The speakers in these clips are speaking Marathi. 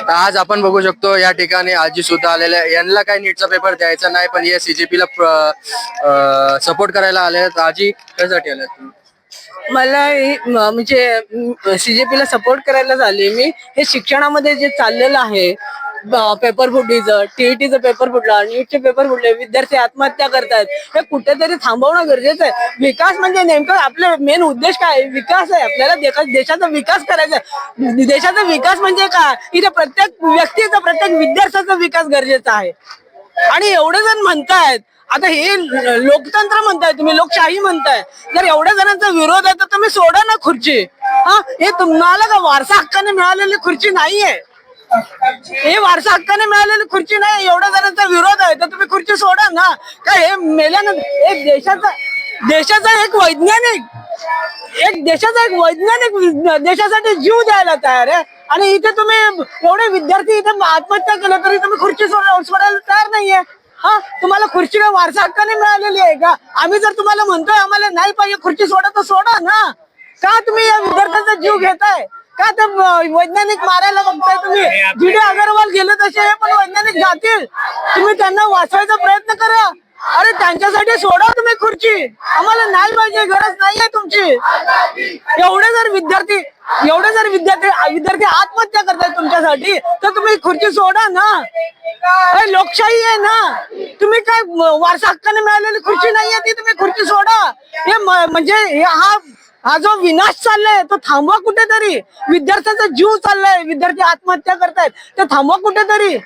आज आपण बघू शकतो या ठिकाणी आजी सुद्धा आलेले आहे. यांना काही नीटचा पेपर द्यायचा नाही, पण हे सीजेपीला सपोर्ट करायला आले आहेत. आजी कशासाठी आले तुम्ही? मला म्हणजे सीजेपीला सपोर्ट करायला झाले मी. हे शिक्षणामध्ये जे चाललेलं आहे, पेपर फुटीचं, टीईटीचं पेपर फुटला, नीटचे पेपर फुटले, विद्यार्थी आत्महत्या करतायत, हे कुठेतरी थांबवणं गरजेचं आहे. विकास म्हणजे नेमकं आपले मेन उद्देश काय? विकास आहे. आपल्याला देशाचा विकास करायचा आहे. देशाचा विकास म्हणजे काय? इथे प्रत्येक व्यक्तीचा, प्रत्येक विद्यार्थ्याचा विकास गरजेचा आहे. आणि एवढे जण म्हणतायत, आता हे लोकतंत्र म्हणताय तुम्ही, लोकशाही म्हणताय, जर एवढ्या जणांचा विरोध आहे तर तुम्ही सोडा ना खुर्ची. हे तुम्हाला का वारसा हक्काने मिळालेली खुर्ची नाहीये? हे वारसा हक्काने मिळालेली खुर्ची नाही. एवढ्या जणांचा विरोध आहे तर तुम्ही खुर्ची सोडा ना. का हे मेल्यानंतर एक देशाचा एक वैज्ञानिक देशासाठी जीव द्यायला तयार आहे, आणि इथे तुम्ही एवढे विद्यार्थी इथे आत्महत्या केलं तरी तुम्ही खुर्ची सोडायला तयार नाहीये. तुम्हाला खुर्ची वारसा हक्काने मिळालेली आहे का? आम्ही जर तुम्हाला म्हणतोय आम्हाला नाही पाहिजे खुर्ची सोडा तर सोडा ना. का तुम्ही या विद्यार्थ्यांचा जीव घेताय? का ते वैज्ञानिक मारायला बघताय तुम्ही? जी.डी. अगरवाल गेले तसे हे पण वैज्ञानिक जातील. तुम्ही त्यांना वाचवायचा प्रयत्न करा. अरे त्यांच्यासाठी सोडा तुम्ही खुर्ची. आम्हाला नाही पाहिजे, गरज नाहीये तुमची. एवढे जर विद्यार्थी आत्महत्या करतायत तुमच्यासाठी तर तुम्ही खुर्ची सोडा ना. लोकशाही आहे ना. तुम्ही काय वारसा हक्काने मिळालेली खुर्ची नाहीये ती तुम्ही खुर्ची सोडा. हे म्हणजे हा जो विनाश चाललाय तो थांबवा कुठेतरी. विद्यार्थ्यांचा जीव चाललाय, विद्यार्थी आत्महत्या करतायत, ते थांबवा कुठेतरी.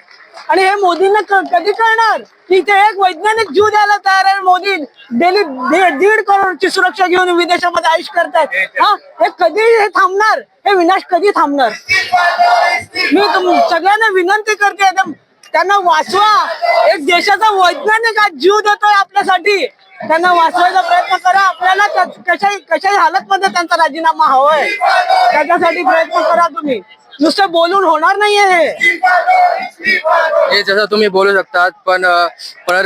आणि हे मोदींना कधी कळणार की इथे एक वैज्ञानिक जीव द्यायला तयार आहे? मोदी डेली 1.5 करोडची सुरक्षा घेऊन विदेशामध्ये आयुष करतायत. हे कधी हे थांबणार? हे विनाश कधी थांबणार? मी सगळ्यांना विनंती करते, त्यांना वाचवा. एक देशाचा वैज्ञानिक आज जीव देतोय आपल्यासाठी. त्यांना वाचवायचा प्रयत्न करा. आपल्याला कशाही हालत मध्ये त्यांचा राजीनामा हवाय, त्याच्यासाठी प्रयत्न करा. तुम्ही नुसतं बोलून होणार नाहीये हे जसं तुम्ही बोलू शकतात, पण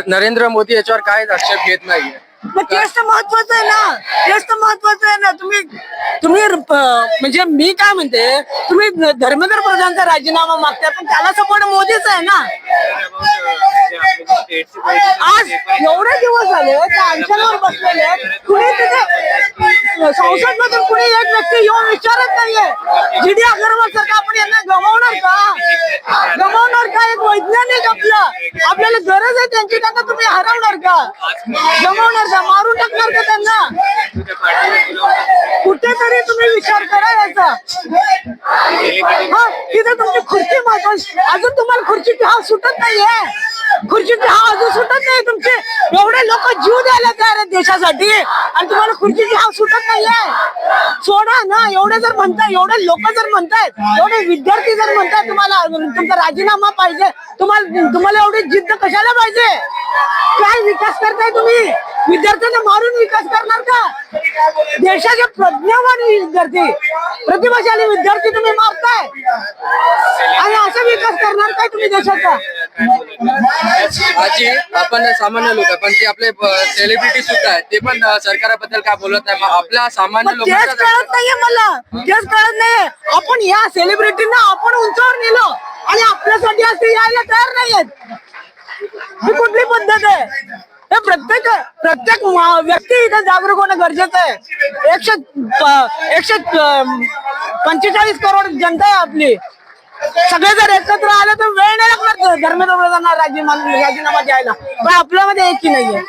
नरेंद्र मोदी याच्यावर काहीच आक्षेप घेत नाहीये. मग तेच तर महत्वाचं आहे ना. तेच तर महत्वाचं आहे ना. तुम्ही म्हणजे मी काय म्हणते, तुम्ही धर्मेंद्र प्रधानचा राजीनामा मागताय, पण त्याला सपोर्ट मोदीच आहे ना. आज एवढे दिवस झाले त्या अंशनावर बसलेले, कुणी तिथे संसद मधून कुणी एक व्यक्ती येऊन विचारत नाहीये. जी.डी. अगरवाल सारखं आपण यांना गमावणार का? एक वैज्ञानिक आपल्याला गरज आहे त्यांची, त्यांना तुम्ही हरवणार का? गमावणार का? मारून टाकणार का त्यांना? कुठेतरी तुम्ही विचार करा याचा. तिथे तुमची खुर्ची महत्वाची. अजून तुम्हाला खुर्चीची हाव सुटत नाहीये. खुर्चीची हाव अजून सुटत नाही तुमचे. एवढे लोक जीव द्यायला तयार आहेत देशासाठी, आणि तुम्हाला खुर्चीची हाव सुटत नाहीये. सोडा ना. एवढे जर म्हणताय, एवढे लोक जर म्हणतायत, एवढे विद्यार्थी जर म्हणतायत तुम्हाला तुमचा राजीनामा पाहिजे, तुम्हाला एवढी जिद्द कशाला पाहिजे? काय विकास करताय तुम्ही? विद्यार्थ्यांना मारून विकास करणार का? देशाचे प्रज्ञावान विद्यार्थी, प्रतिभाशाली विद्यार्थी तुम्ही मारताय, आणि असा विकास करणार काय तुम्ही देशाचा? आजी, आपण सामान्य लोक, पण ते आपले सेलिब्रिटी सुद्धा आहेत, ते पण सरकारबद्दल काय बोलत नाही. आपल्या सामान्य लोकांना कळत नाहीये. मला तेच कळत नाहीये. आपण या सेलिब्रिटींना आपण उंचावर नेलो आणि आपल्यासाठी असे यायला तयार नाहीयेत. ही कुठली पद्धत आहे? हे प्रत्येक व्यक्ती इथे जागरूक होणं गरजेचं आहे. 145 करोड जनता आहे आपली. सगळे जर एकत्र आले तर वेळ नाही लागणार धर्मेंद्र प्रधानांना राजीनामा द्यायला. पण आपल्यामध्ये एकी नाहीये.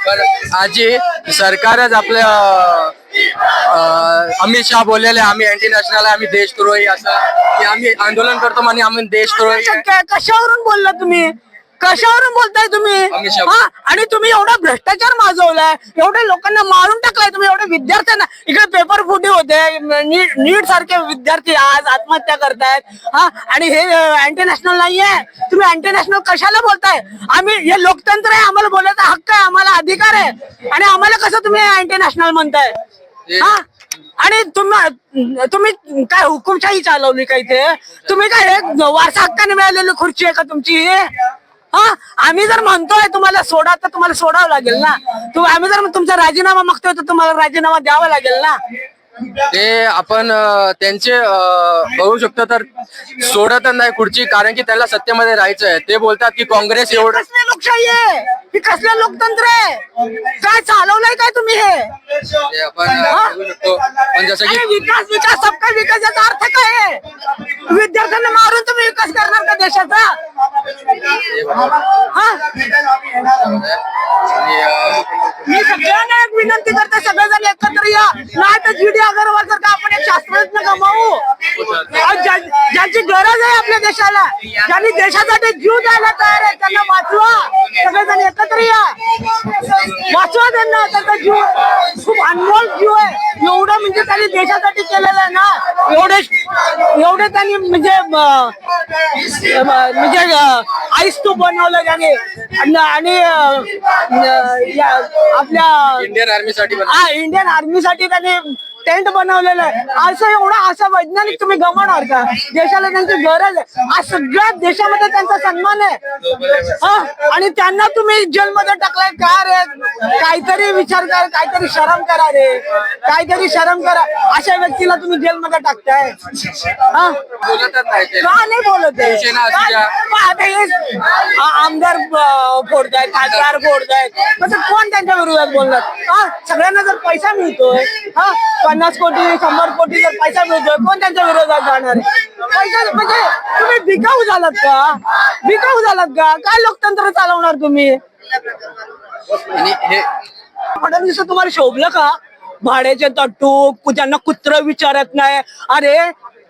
आजी, सरकारच आपल्या अमित शहा बोललेले आम्ही अँटी नॅशनल, आम्ही देशद्रोही, असं की आम्ही आंदोलन करतो आणि आम्ही देशद्रोही. कशावरून बोलला तुम्ही? कशावरून बोलताय तुम्ही? आणि तुम्ही एवढा भ्रष्टाचार माजवलाय, एवढ्या लोकांना मारून टाकलाय तुम्ही, एवढ्या विद्यार्थ्यांना. इकडे पेपर फुटी होते, नीट सारखे विद्यार्थी आज आत्महत्या करतायत. आणि हे अँटी नॅशनल नाहीये. तुम्ही अँटी नॅशनल कशाला बोलताय? आम्ही हे लोकतंत्र आहे, आम्हाला बोलायचा हक्क आहे, आम्हाला अधिकार आहे, आणि आम्हाला कसं तुम्ही अँटी नॅशनल म्हणताय? आणि तुम्ही काय हुकुमशाही चालवली काय? ते तुम्ही काय वारसा हक्काने मिळालेली खुर्ची आहे का तुमची? आम्ही जर म्हणतोय तुम्हाला सोडा तर तुम्हाला सोडावं लागेल ना. आम्ही जर तुमचा राजीनामा मागतोय तर तुम्हाला राजीनामा द्यावा लागेल ना. ते आपण त्यांचे बघू शकतो तर सोडतच नाही खुर्ची, कारण की त्याला सत्तेमध्ये राहायचं आहे. ते बोलतात की काँग्रेस एवढं कसली लोकशाही आहे ही, कसलं लोकतंत्र आहे? काय चालवलंय काय तुम्ही हे? ते आपण बघू शकतो. पण जसं की अरे विकास विकास सबका विकास याचा अर्थ काय आहे? विद्यार्थ्यांना मारून तुम्ही विकास करणार का देशाचा? हा? आणि, मी सगळ्यांना एक विनंती करते, सगळेजण एकत्र या. नाही तर जी डी अगरवाल सारखा आपण एक शास्त्रज्ञ गमावू. ज्यांची गरज आहे आपल्या देशाला, ज्यांनी देशासाठी जीव द्यायला तयार आहे, त्यांना वाचवा. सगळेजण एकत्र या, वाचवा त्यांना. त्यांचा जीव खूप अनमोल जीव आहे. एवढं म्हणजे त्यांनी देशासाठी केलेलं आहे ना, एवढे त्यांनी म्हणजे आईस तू बनवलं त्याने. आणि आपल्या इंडियन आर्मीसाठी पण इंडियन आर्मीसाठी त्याने टेंट बनवलेलं आहे. असं वैज्ञानिक तुम्ही गमावणार का? देशाला त्यांची गरज आहे. आज सगळ्या देशामध्ये त्यांचा सन्मान आहे. आणि त्यांना तुम्ही जेलमध्ये टाकलाय का रे? काहीतरी विचार करा, काहीतरी शरम करा रे, काहीतरी शरम करा. अशा व्यक्तीला तुम्ही जेलमध्ये टाकताय. बोलतच नाही ते. का नाही बोलत आहे? शिवसेना असू द्या. आता हे आमदार फोडतायत, खासदार फोडतायत, मग कोण त्यांच्या विरोधात बोलणार? सगळ्यांना जर पैसा मिळतोय, 50 कोटी 100 कोटी जर पैसा मिळतोय, कोण त्यांच्या विरोधात जाणार आहे? पैसा म्हणजे तुम्ही बिकाऊ झालात का? बिकाऊ झालात का? काय लोकतंत्र चालवणार तुम्ही? आणि हे फडणवीस तुम्हाला शोभलं का? भाड्याचे तट्टू, त्यांना कुत्र विचारत नाही. अरे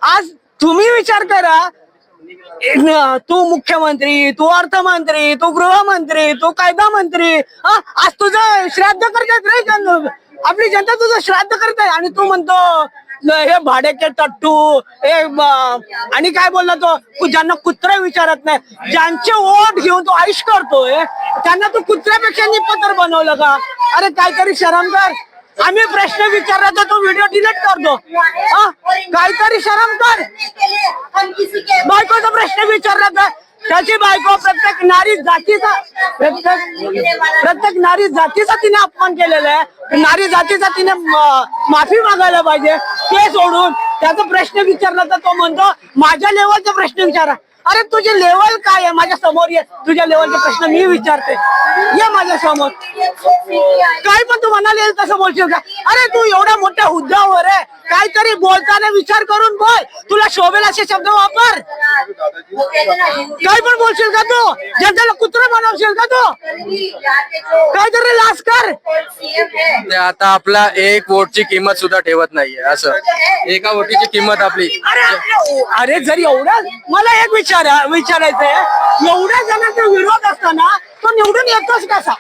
आज तुम्ही विचार करा, तू मुख्यमंत्री, तू अर्थमंत्री, तू गृहमंत्री, तू कायदा मंत्री, आज तुझं श्राद्ध करतात रे. आपली जनता तुझं श्राद्ध करताय आणि तू म्हणतो हे भाड्याचे टट्टू हे आणि काय बोलला तो, ज्यांना कुत्रा विचारत नाही, ज्यांचे वोट घेऊन तो आयुष करतोय, त्यांना तू कुत्र्यापेक्षा निपत्र बनवलं का? अरे काहीतरी शरम कर. आम्ही प्रश्न विचारला तर तो व्हिडिओ डिलीट करतो. काहीतरी शरम कर. बायकोचा प्रश्न विचारला तर त्याची बायको प्रत्येक नारी जातीचा तिने अपमान केलेला आहे. नारी जातीचा तिने माफी मागायला पाहिजे. ते सोडून त्याचा प्रश्न विचारला तर तो म्हणतो माझ्या लेवलचा प्रश्न विचारा. अरे तुझी लेवल काय आहे? माझ्या समोर ये, तुझ्या लेवलचे प्रश्न मी विचारते, ये माझ्या समोर. काय पण तू म्हणाले तसं बोलशील का? अरे तू एवढ्या मोठ्या हुद्द्यावर आहे, काहीतरी बोलताना विचार करून बोल. तुला शोभेल असे शब्द वापर. काय पण बोलशील का तू? जनतेला कुत्रा बनवशील का तू? काहीतरी लाज कर. ते आता आपला एक वोटची किंमत सुद्धा ठेवत नाहीये. असं एका वोटीची किंमत आपली. अरे जर एवढा मला एक विचारायचंय, एवढ्या जणांचा विरोध असताना तो निवडून येतोच कसा?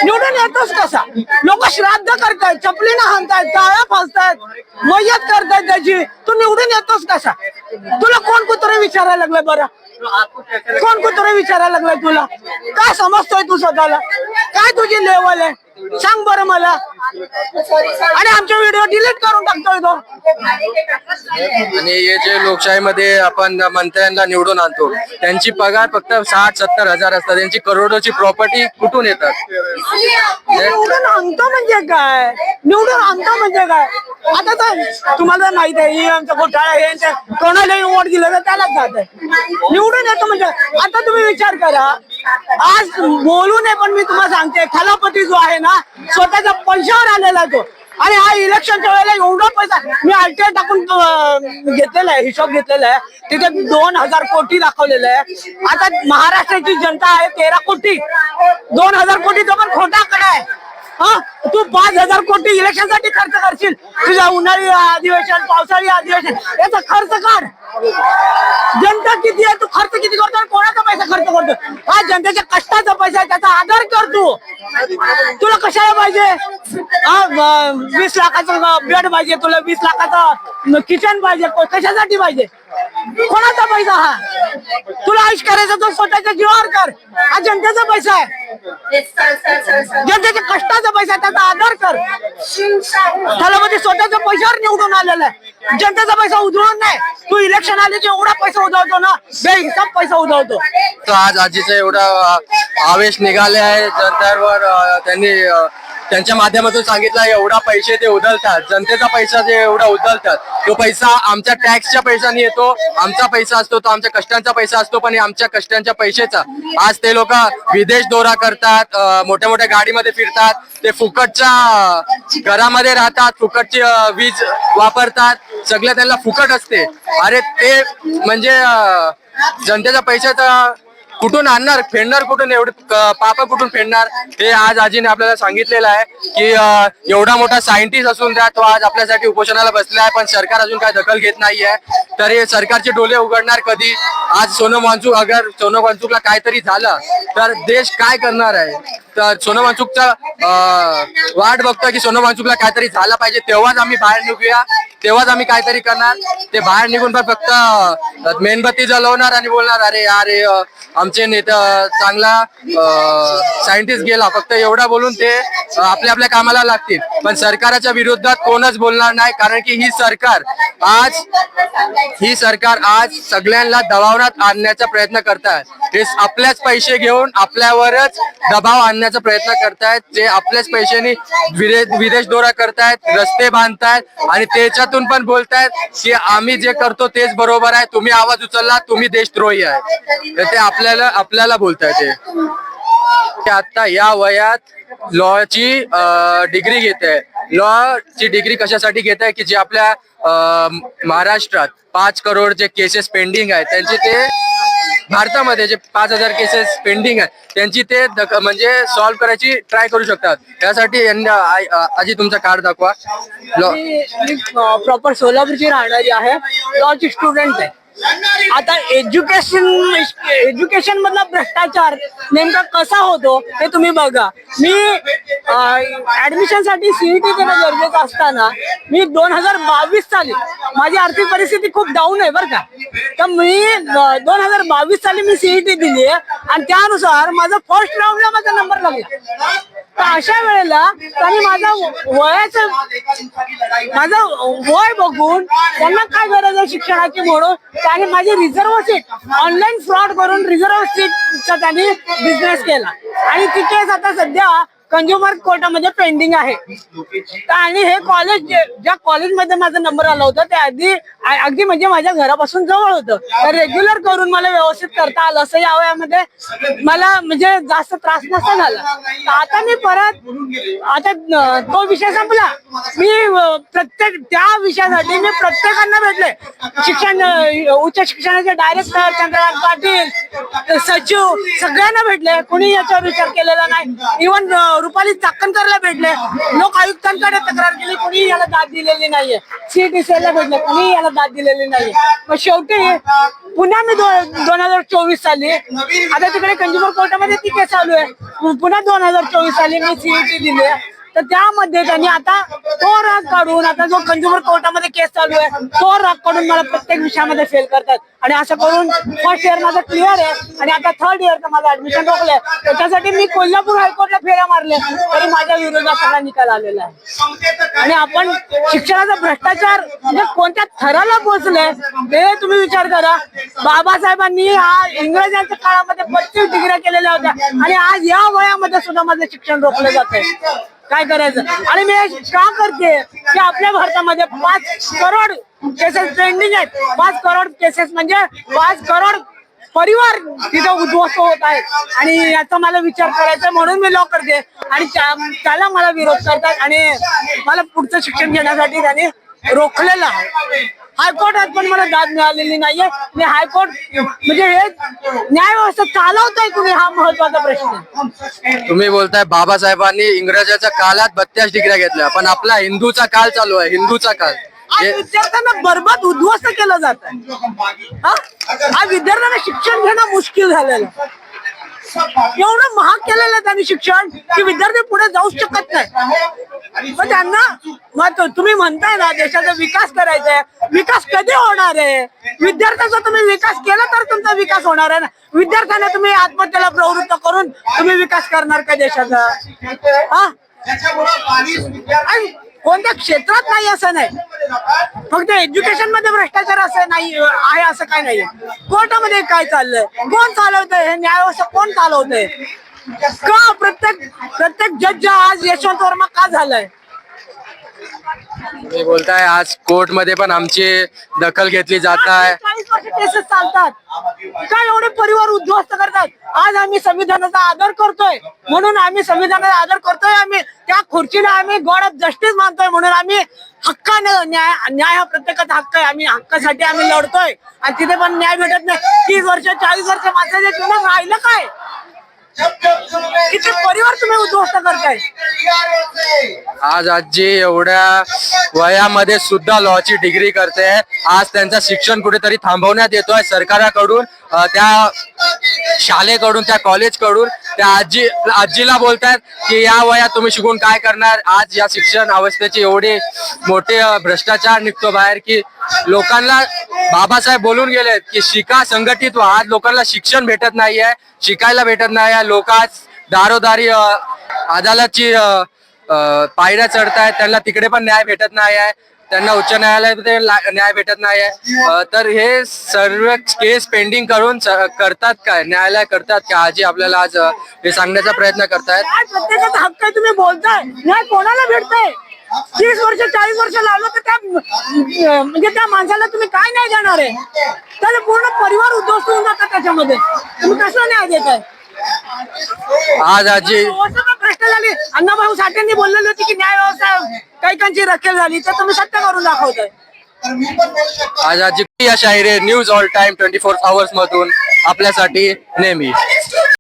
निवडून येतोच कसा? लोक श्राद्ध करतायत, चपलीनं हाणतायत, टाळ्या फासतायत, मयत करतायत त्याची. तू निवडून येतोच कसा? तुला कोण कुत्रे विचारायला लागलाय? बरं कोण कुत्रे विचारायला लागलाय तुला? काय समजतोय तू स्वतःला? काय तुझी लेवल आहे सांग बरं मला. आणि आमचे व्हिडिओ डिलीट करून टाकतोय तो. आणि हे जे लोकशाहीमध्ये आपण मंत्र्यांना निवडून आणतो, त्यांची पगार फक्त 60-70 हजार असतात. त्यांची करोडोची प्रॉपर्टी कुठून येतात? निवडून आणतो म्हणजे काय? निवडून आणतो म्हणजे काय? आता तर तुम्हाला माहित आहे, ही आमचा घोटाळा हे कोणालाही वोट दिलं तर त्यालाच जात आहे. निवडून येतो म्हणजे आता तुम्ही विचार करा, आज बोलू नये पण मी तुम्हाला सांगते, थलापती जो आहे ना स्वतःच्या पैशावर आलेला तो. आणि हा इलेक्शनच्या वेळेला एवढा पैसा मी आरटीआय टाकून घेतलेला आहे, हिशोब घेतलेला आहे. तिथे 2000 कोटी दाखवलेलं आहे. आता महाराष्ट्राची जनता आहे 13 कोटी. 2000 कोटी तो पण खोटा आकडा आहे. तू 5000 कोटी इलेक्शनसाठी खर्च करशील. तुझ्या उन्हाळी अधिवेशन, पावसाळी अधिवेशन याचा खर्च काढ. जनता किती आहे, तू खर्च किती करतो आणि कोणाचा पैसा खर्च करतो? हा जनतेच्या कष्टाचा पैसा आहे, त्याचा आदर कर तू. तुला कशाला पाहिजे? 20 लाखाचा बेड पाहिजे तुला, 20 लाखाचा किचन पाहिजे, कशासाठी पाहिजे? कोणाचा पैसा हा? तुला आयुष करायचं तो स्वतःच्या जीवावर कर. हा जनतेचा पैसा आहे, जनतेच्या कष्टाचा पैसा, त्याचा आदर कर. थलापती स्वतःच्या पैशावर निवडून आलेला आहे, जनतेचा पैसा उधळून नाही. तू इलेक्शन आले एवढा पैसा उधळतो ना, बेहिसाब पैसा उधळतो. तर आज आजीचा एवढा आवेश निघाले आहे जनतेवर. त्यांनी त्यांच्या माध्यमातून सांगितलं एवढा पैसे ते उधळतात, जनतेचा पैसा जे एवढा उधळतात, तो पैसा आमच्या टॅक्सच्या पैशाने येतो, आमचा पैसा असतो, तो आमच्या कष्टांचा पैसा असतो, पण आमच्या कष्टांच्या पैशाचा आज ते लोक विदेश दौरा करतात, मोठ्या मोठ्या गाडीमध्ये फिरतात, ते फुकटच्या घरामध्ये राहतात, फुकटची वीज वापरतात, सगळं त्यांना फुकट असते. अरे ते म्हणजे जनतेच्या पैशाचा कुठून आणणार, फेडणार कुठून, एवढे पाप कुठून फेडणार? हे आज आजीने आपल्याला सांगितलेलं आहे की एवढा मोठा सायंटिस्ट असून द्या, तो आज आपल्यासाठी उपोषणाला बसला आहे, पण सरकार अजून काय दखल घेत नाहीये. तर हे सरकारचे डोळे उघडणार कधी? आज सोनम वांगचुक, अगर सोनम वांगचुकला काहीतरी झालं तर देश काय करणार आहे? तर सोनम वांगचुकचा वाट बघतो की सोनम वांगचुकला काहीतरी झालं पाहिजे, तेव्हाच आम्ही बाहेर निघूया, तेव्हाच आम्ही काहीतरी करणार. ते बाहेर निघून पण फक्त मेणबत्ती जलवणार आणि बोलणार अरे यार आमचे नेता चांगला सायंटिस्ट गेला, फक्त एवढा बोलून ते आपल्या आपल्या कामाला लागतील. पण सरकारच्या विरोधात कोणच बोलणार नाही, कारण की ही सरकार आज सगळ्यांना दबावात आणण्याचा प्रयत्न करतात. हे आपल्याच पैसे घेऊन आपल्यावरच दबाव आणण्याचा प्रयत्न करतायत, जे आपल्याच पैशाने विदेश दौरा करतायत, रस्ते बांधतायत आणि त्याच्यातून पण बोलतायत की आम्ही जे करतो तेच बरोबर आहे, तुम्ही आवाज उचलला तुम्ही देशद्रोही आहे. तर ते आपल्याला बोलतायत. ते आता या वयात लॉची डिग्री घेत आहे. लॉची डिग्री कशासाठी घेत आहे की जे आपल्या महाराष्ट्रात 5 करोड जे केसेस पेंडिंग आहेत त्यांची ते भारतामध्ये जे 5,000 केसेस पेंडिंग आहेत त्यांची ते म्हणजे सॉल्व्ह करायची ट्राय करू शकतात. त्यासाठी आजी तुमचा कार्ड दाखवा. प्रॉपर सोलापूरची राहणारी आहे, लॉची स्टुडंट आहे. आता एज्युकेशन मधला भ्रष्टाचार नेमका कसा होतो हे तुम्ही बघा. मी ऍडमिशन साठी सीईटी देणं गरजेचं असताना मी 2022 साली, माझी आर्थिक परिस्थिती खूप डाऊन आहे बरं का, तर मी 2022 साली मी सीईटी दिली आणि त्यानुसार माझा फर्स्ट राऊंडला माझा नंबर लागला. तर अशा वेळेला त्यांनी माझं वय बघून त्यांना काय गरज आहे शिक्षणाची म्हणून त्याने माझी रिझर्व्ह सीट ऑनलाईन फ्रॉड करून रिझर्व्ह सीटचा त्यांनी बिझनेस केला आणि ती केस आता सध्या कंझ्युमर कोर्टामध्ये पेंडिंग आहे. आणि हे कॉलेज ज्या कॉलेजमध्ये माझा नंबर आला होता ते अगदी म्हणजे माझ्या घरापासून जवळ होतं, तर रेग्युलर करून मला व्यवस्थित करता आलं असं या वयामध्ये मला म्हणजे जास्त त्रास नसता झाला. आता मी परत आता तो विषय संपला. मी प्रत्येक त्या विषयासाठी मी प्रत्येकांना भेटले, उच्च शिक्षणाचे डायरेक्टर चंद्रकांत पाटील, सचिव, सगळ्यांना भेटले. कोणी याच्यावर विचार केलेला नाही. इव्हन रुपाली चाकणकरला भेटले, लोक आयुक्तांकडे तक्रार केली, कोणी याला दाद दिलेली नाहीये. सीटीसीला भेटले, कोणी याला दाद दिलेली नाहीये. मग शेवटी पुन्हा मी 2024 साली आता तिकडे कंझ्युमर कोर्टामध्ये ती केस चालू आहे. पुन्हा 2024 साली मी सीईटी दिली, तर त्यामध्ये त्यांनी आता तो राग काढून आता जो कंझ्युमर कोर्टामध्ये केस चालू आहे तो राग काढून मला प्रत्येक विषयामध्ये फेल करतात. आणि असं करून फर्स्ट इयर माझं क्लिअर आहे आणि आता थर्ड इयरचं माझं ऍडमिशन रोखलंय. त्याच्यासाठी मी कोल्हापूर हायकोर्टला फेऱ्या मारल्या तरी माझ्या विरोधात सगळा निकाल आलेला आहे. आणि आपण शिक्षणाचा भ्रष्टाचार म्हणजे कोणत्या थराला पोहोचले हे तुम्ही विचार करा. बाबासाहेबांनी इंग्रजांच्या काळामध्ये 35 डिग्र्या केलेल्या होत्या आणि आज या वयामध्ये सुद्धा माझं शिक्षण रोखलं जात आहे. काय करायचं? आणि मी का करते की आपल्या भारतामध्ये 5 करोड केसेस पेंडिंग आहेत. 5 करोड केसेस म्हणजे 5 करोड परिवार तिथं उद्ध्वस्त होत आहेत आणि याचा मला विचार करायचा म्हणून मी लॉ करते. आणि त्याला मला विरोध करतात आणि मला पुढचं शिक्षण घेण्यासाठी त्यांनी रोखलेलं आहे. हायकोर्टात पण मला दाद मिळालेली नाहीये. मी हायकोर्ट म्हणजे हे न्याय व्यवस्था चालवतोय कुणी हा महत्वाचा प्रश्न आहे. तुम्ही बोलताय बाबासाहेबांनी इंग्रजाच्या काळात 32 डिग्र्या घेतल्या, पण आपला हिंदूचा काळ चालू आहे. हिंदूचा काळ विद्यार्थ्यांना बरबाद उद्ध्वस्त केलं जात आहे. हा विद्यार्थ्यांना शिक्षण घेणं मुश्किल झालेलं, एवढं महाग केलेलं आहे त्यांनी शिक्षण की विद्यार्थी पुढे जाऊ शकत नाही. पण त्यांना तुम्ही म्हणताय ना देशाचा विकास करायचा आहे, विकास कधी होणार आहे? विद्यार्थ्यांचा तुम्ही विकास केला तर तुमचा विकास होणार आहे ना. विद्यार्थ्यांना तुम्ही आत्महत्येला प्रवृत्त करून तुम्ही विकास करणार का देशाचा? कोणत्या क्षेत्रात नाही असं नाही, फक्त एज्युकेशन मध्ये भ्रष्टाचार असं नाही आहे असं काय नाहीये. कोर्टामध्ये काय चाललंय, कोण चालवतंय हे न्याय व्यवस्था कोण चालवतंय? का प्रत्येक जज आज यशवंत वर्मा का झालाय? तुम्ही बोलताय आज कोर्ट मध्ये पण आमची दखल घेतली जात आहे. 40 वर्ष केसेस चालतात, काय एवढे परिवार उद्ध्वस्त करतात? आज आम्ही संविधानाचा आदर करतोय म्हणून आम्ही संविधानाचा आदर करतोय, आम्ही त्या खुर्चीला आम्ही गॉड ऑफ जस्टिस मानतोय म्हणून आम्ही हक्काने न्याय हा प्रत्येकाचा हक्क आहे, आम्ही हक्कासाठी आम्ही लढतोय आणि तिथे पण न्याय भेटत नाही. 30 वर्ष 40 वर्ष माणसाच्या जीवनात राहिलं काय? किती परिवार तुम्ही उद्ध्वस्त करताय? आज आजी एवढ्या वयामध्ये सुद्धा लॉची डिग्री करते. आज त्यांचं शिक्षण कुठेतरी थांबवण्यात येतोय सरकाराकडून, त्या शाळेकडून, त्या कॉलेजकडून. त्या आजीला बोलतात की या वयात तुम्ही शिकून काय करणार? आज या शिक्षण अवस्थेची एवढी मोठे भ्रष्टाचार निघतो बाहेर की लोकांना बाबासाहेब बोलून गेलेत की शिका, संघटित व्हा. आज लोकांना शिक्षण भेटत नाहीये, शिकायला भेटत नाही. लोक आज दारोदारी अदालतची पायऱ्या चढतायत, त्यांना तिकडे पण न्याय भेटत नाही आहे, त्यांना उच्च न्यायालयात न्याय भेटत नाही आहे. तर हे सर्व केस पेंडिंग करून करतात काय? न्यायालय करतात का? आजी आपल्याला आज हे सांगण्याचा प्रयत्न करतायत. न्याय प्रत्येकाचा हक्क आहे, तुम्ही बोलताय न्याय कोणाला भेटतंय? 30 वर्ष 40 वर्ष लावलं तर त्या म्हणजे त्या माणसाला तुम्ही काय न्याय देणार आहे? त्याचा पूर्ण परिवार उद्ध्वस्त होऊन जातात त्याच्यामध्ये, तुम्ही कसं न्याय देताय? आज आजी व्यवस्था भ्रष्ट झाली. अण्णाभाऊ साठेंनी बोललेली होती की न्याय व्यवस्था कैकांची रखेल झाली, तर तुम्ही सत्य करून दाखवताय. आज आजी या शाहिरे न्यूज ऑल टाइम 24 आवर्स मधून आपल्यासाठी नेहमी.